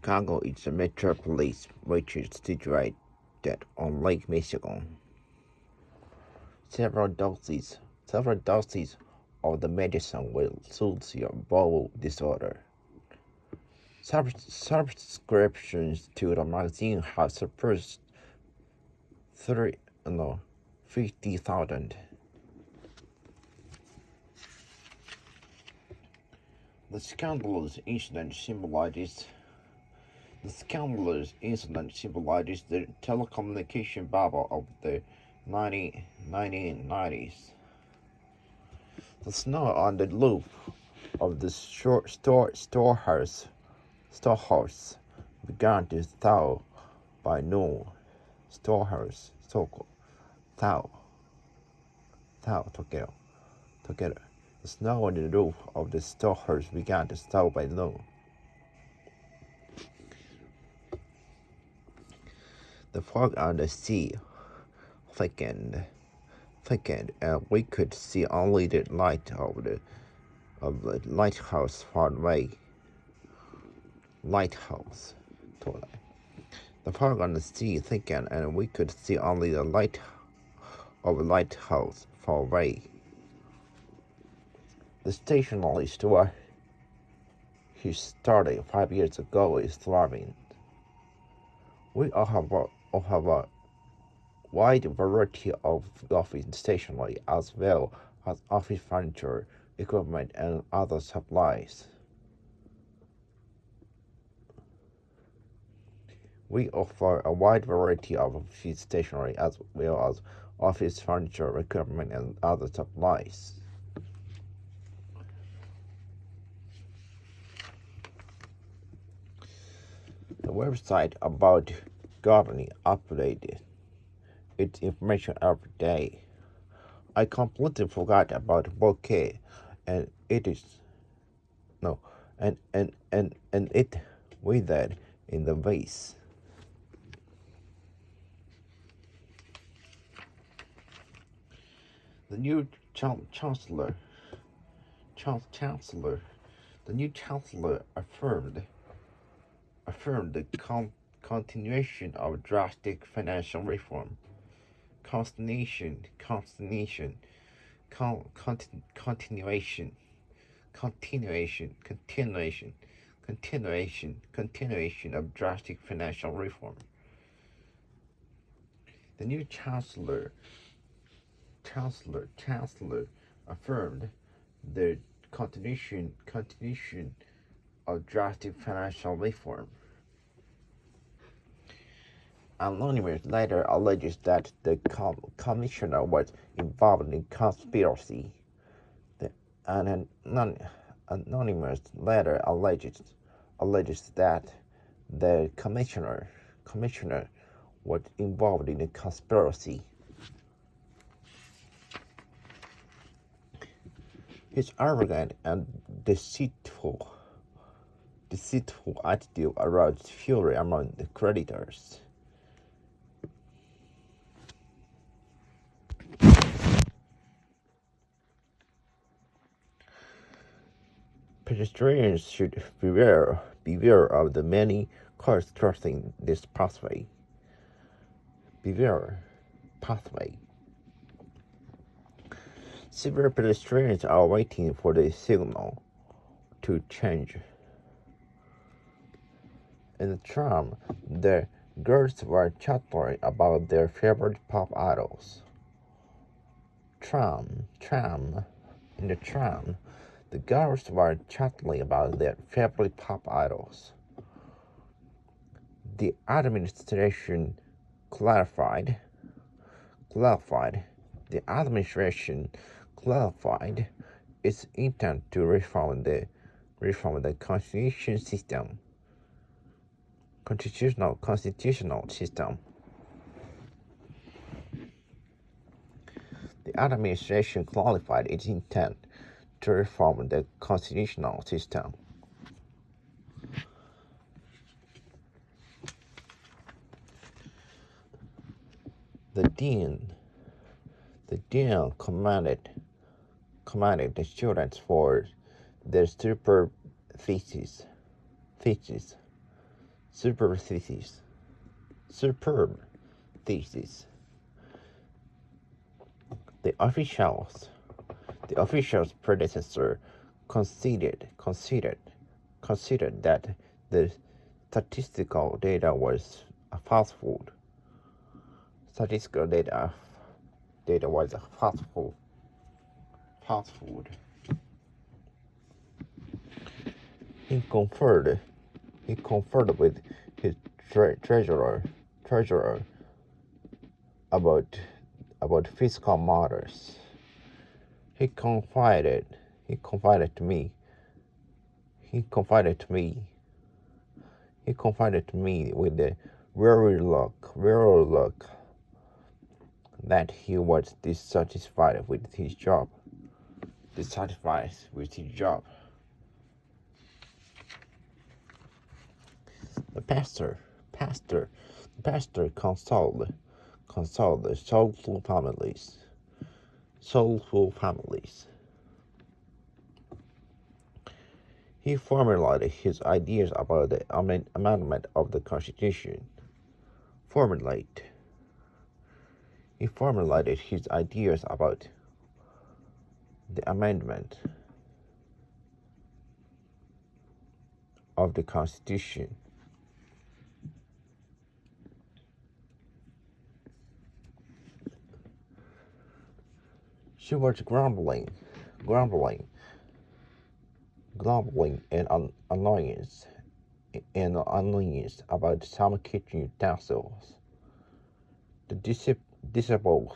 Chicago is a metropolis which is situated on Lake Michigan. Several doses of the medicine will soothe your bowel disorder. Subscriptions to the magazine have surpassed 50,000. The scandalous incident symbolizes the telecommunication bubble of the 1990s. The snow on the roof of the storehouse began to thaw by noon. Thaw together. The snow on the roof of the storehouse began to thaw by noon. The fog on the sea thickened, and we could see only the light of the lighthouse far away. The fog on the sea thickened, and we could see only the light of the lighthouse far away. The stationery store he started 5 years ago is thriving. We all have a wide variety of office stationery as well as office furniture, equipment, and other supplies. We offer a wide variety of office stationery as well as office furniture, equipment, and other supplies. The website about gardening updated its information every day. I completely forgot about bouquet, and it withered in the vase. The new chancellor affirmed the continuation of drastic financial reform. Continuation of drastic financial reform. The new chancellor affirmed the continuation of drastic financial reform. Anonymous later alleges that the commissioner was involved in conspiracy. The anonymous later alleges that the commissioner was involved in a conspiracy. His arrogant and deceitful attitude aroused fury among the creditors. Pedestrians should beware of the many cars crossing this pathway. Several pedestrians are waiting for the signal to change. In the tram, the girls were chattering about their favorite pop idols. In the tram, the girls were chattering about their favorite pop idols. The administration clarified its intent to reform the constitutional system. The administration clarified its intent to reform the constitutional system. The dean commanded the students for their super thesis superb thesis. Superb thesis. The official's predecessor considered that the statistical data was a falsehood. Statistical data was a falsehood. He conferred with his treasurer about fiscal matters. He confided to me with the weary look that he was dissatisfied with his job. The pastor consoled the soulful families. He formulated his ideas about the amendment of the Constitution. He formulated his ideas about the amendment of the Constitution. She was grumbling and annoyance about some kitchen utensils. The disabled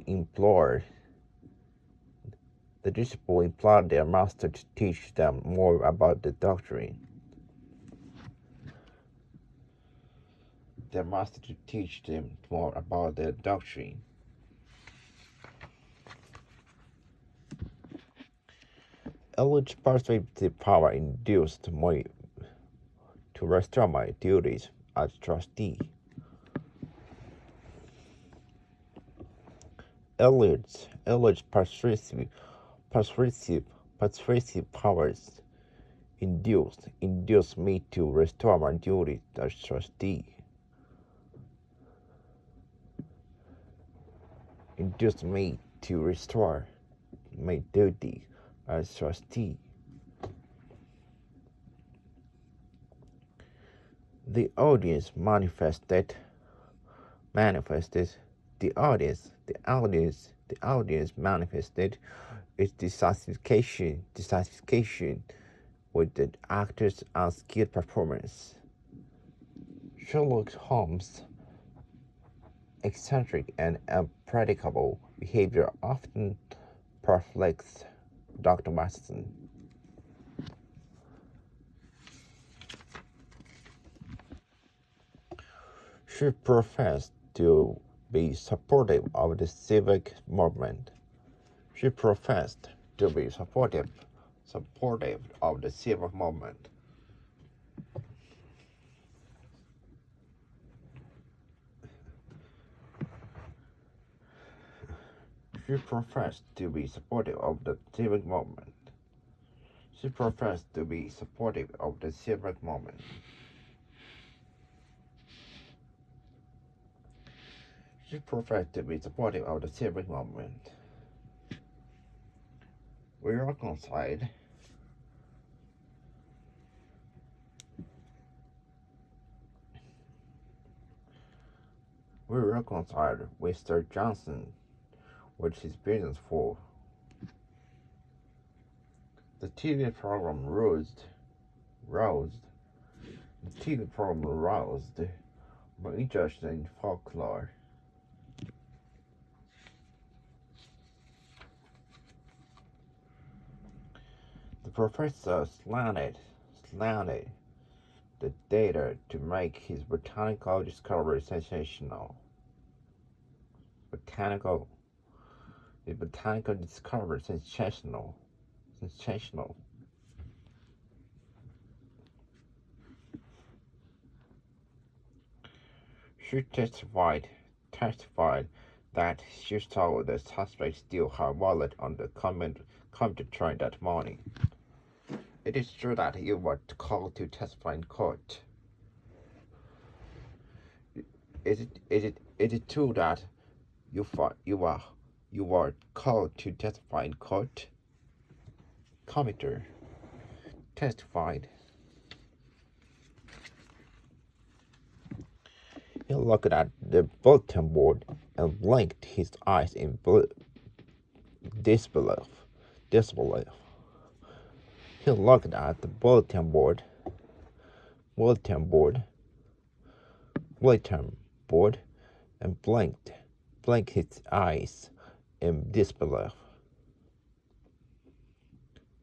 implored their master to teach them more about the doctrine. Elliot's persuasive power induced me to restore my duties as trustee. Elliot's persuasive powers induced me to restore my duties as trustee. The audience manifested its dissatisfaction with the actor's unskilled performance. Sherlock Holmes' eccentric and unpredictable behavior often perplexed Dr. Watson. She professed to be supportive of the civic movement. She professed to be supportive of the civic movement. She professed to be supportive of the civic movement. She professed to be supportive of the civic movement. She professed to be supportive of the civic movement. We reconciled. Mr. Johnson with his business for. The TV program roused my interest in folklore. The professor slanted the data to make his botanical discovery sensational. The botanical discovery sensational. She testified that she saw the suspect steal her wallet on the commuter train that morning. It is true that you were called to testify in court. Is it true that you were called to testify in court? Committer testified. He looked at the bulletin board and blinked his eyes in disbelief. He looked at the bulletin board and blinked his eyes in disbelief.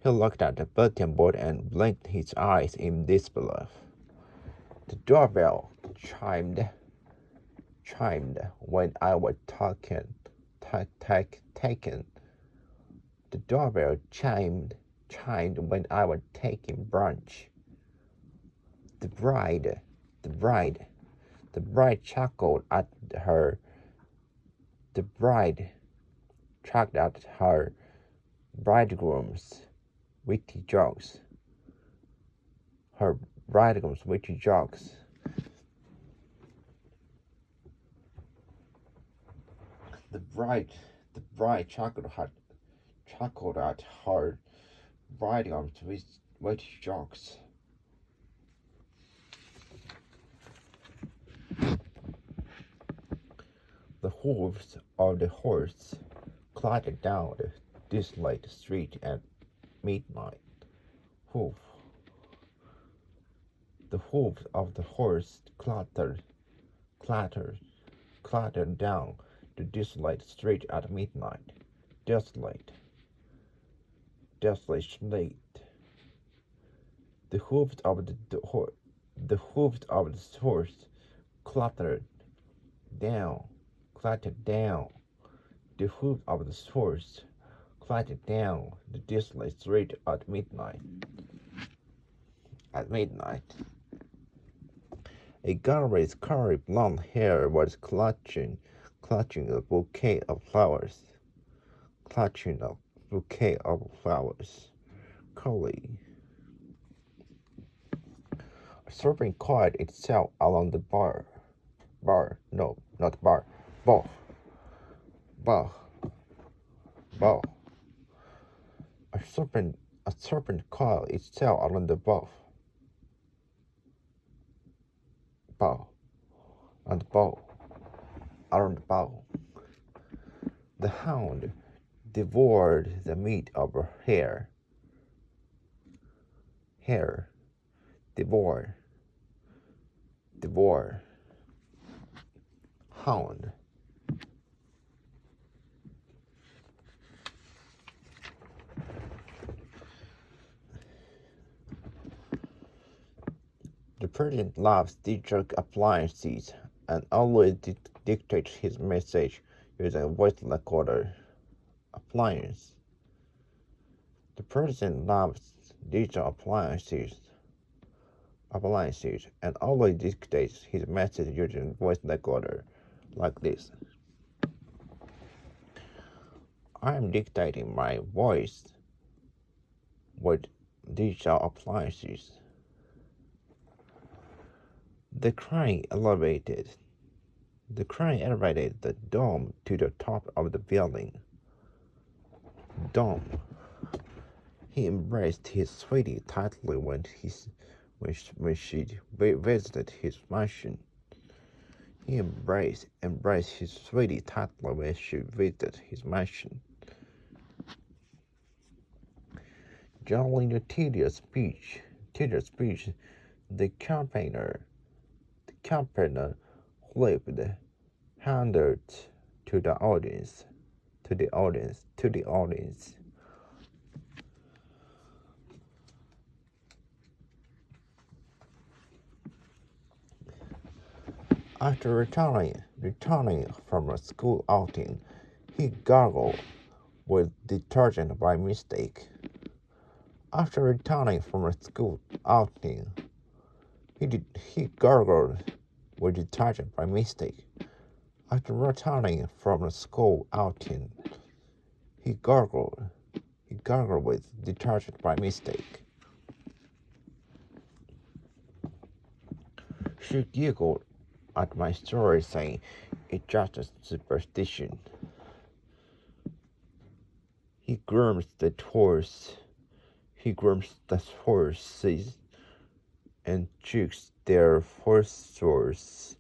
He looked at the bulletin board and blinked his eyes in disbelief. The doorbell chimed when I was taken. The doorbell chimed when I was taking brunch. The bride chuckled at her. The bride chuckled at her bridegroom's witty jokes. The bride chuckled at her bridegroom's witty jokes. The hooves of the horse clattered down the desolate street at midnight. The hooves of the horse clattered down the desolate street at midnight. Desolate. The hooves of the horse clattered down. The hooves of the horse clattered down the desolate street at midnight. A girl with curly blonde hair was clutching a bouquet of flowers. Curly. A serpent coiled itself along the bar. No, not bar. Bow. A serpent coiled itself along the bow. The hound devoured the meat of her hair. Devour. Hound. The president loves digital appliances and always dictates his message using a voice recorder appliance. The president loves digital appliances and always dictates his message using a voice recorder like this. I am dictating my voice with digital appliances. The crane elevated the dome to the top of the building. Dome. He embraced his sweetie tightly when she visited his mansion. He embraced his sweetie tightly when she visited his mansion. During the tedious speech, the campaigner flipped handed to the audience. After returning from a school outing, he gargled with detergent by mistake. After returning from a school outing, he gargled with detergent by mistake. After returning from a school outing, he gargled with detergent by mistake. She giggled at my story, saying it's just a superstition. He grooms the horses and checks their horse shoes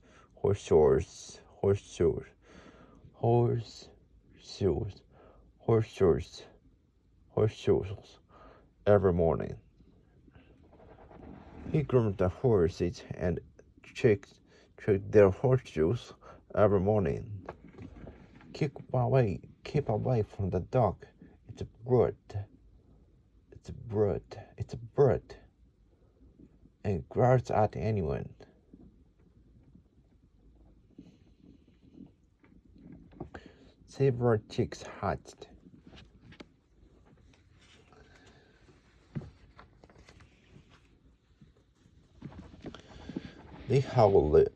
every morning. He grooms the horses and checks their horseshoes every morning. Keep away from the dog. It's a bird. And growls at anyone. Several chicks hatched. They howled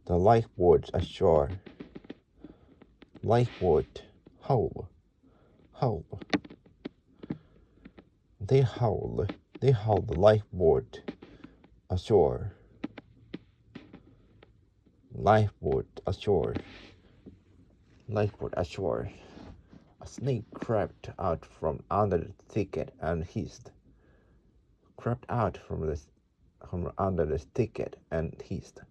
the lifeboat ashore. Lifeboat, howl. They howled the lifeboat ashore. Lifeboat ashore. A snake crept out from under the thicket and hissed. Under the thicket and hissed.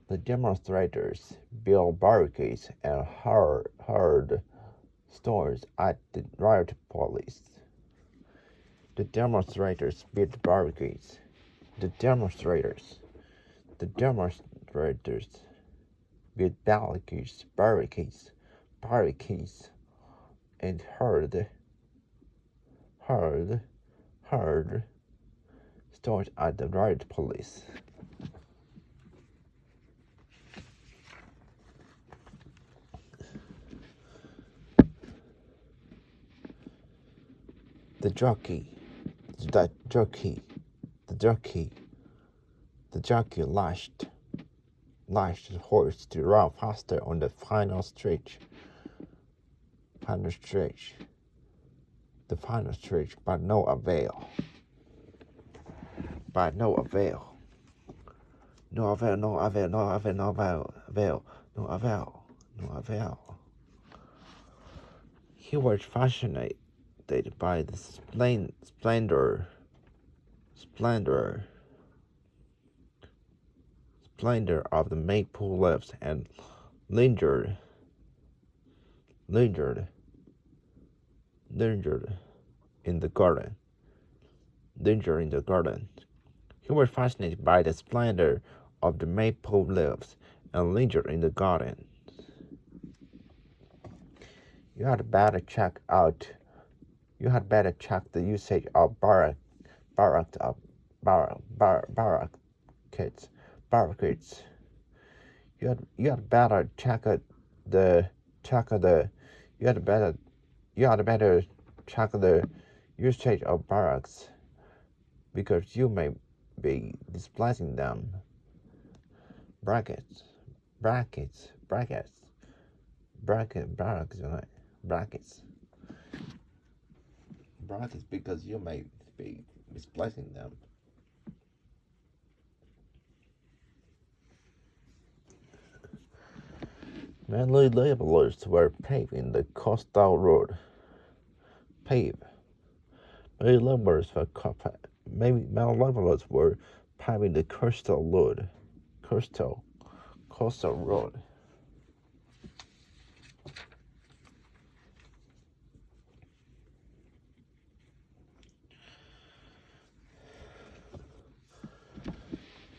The demonstrators built barricades and heard stories at the riot police. The demonstrators built barricades. The demonstrators built barricades, and heard stories at the riot police. The jockey lashed the horse to run faster on the final stretch, but no avail. He was fascinated by the splendor of the maple leaves and lingered in the garden. He was fascinated by the splendor of the maple leaves and lingered in the garden. You had better check the usage of barricades. You had better check the usage of barracks, because you may be displacing them. Brackets, because you may be misplacing them. Many laborers were paving the coastal road. Many laborers were paving the coastal road.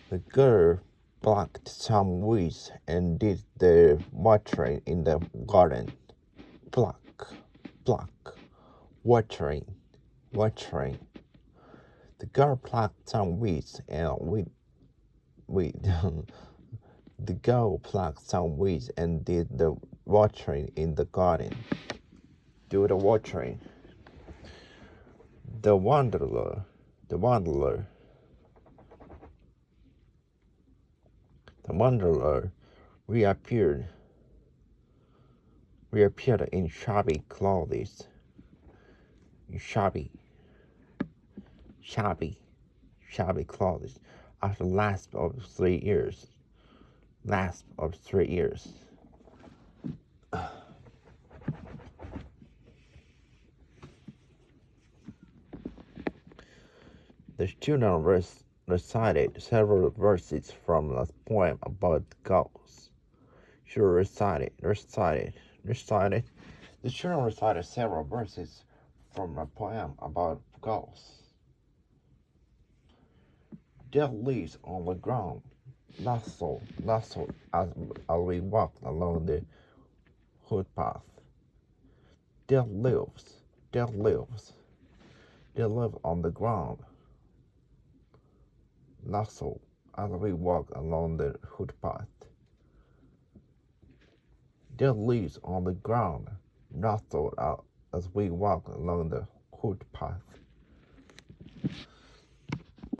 The girl plucked some weeds and did the watering in the garden. Pluck, watering. The girl plucked some weeds and The girl plucked some weeds and did the watering in the garden. Do the watering. The wanderer reappeared We appeared in shabby clothes. Shabby clothes. After the lapse of 3 years. The student recited several verses from a poem about ghosts. She recited. The student recited several verses from a poem about ghosts. Dead leaves on the ground, rustled as we walked along the footpath. Dead leaves on the ground, rustled as we walked along the footpath. Dead leaves on the ground, rustled as we walked along the footpath.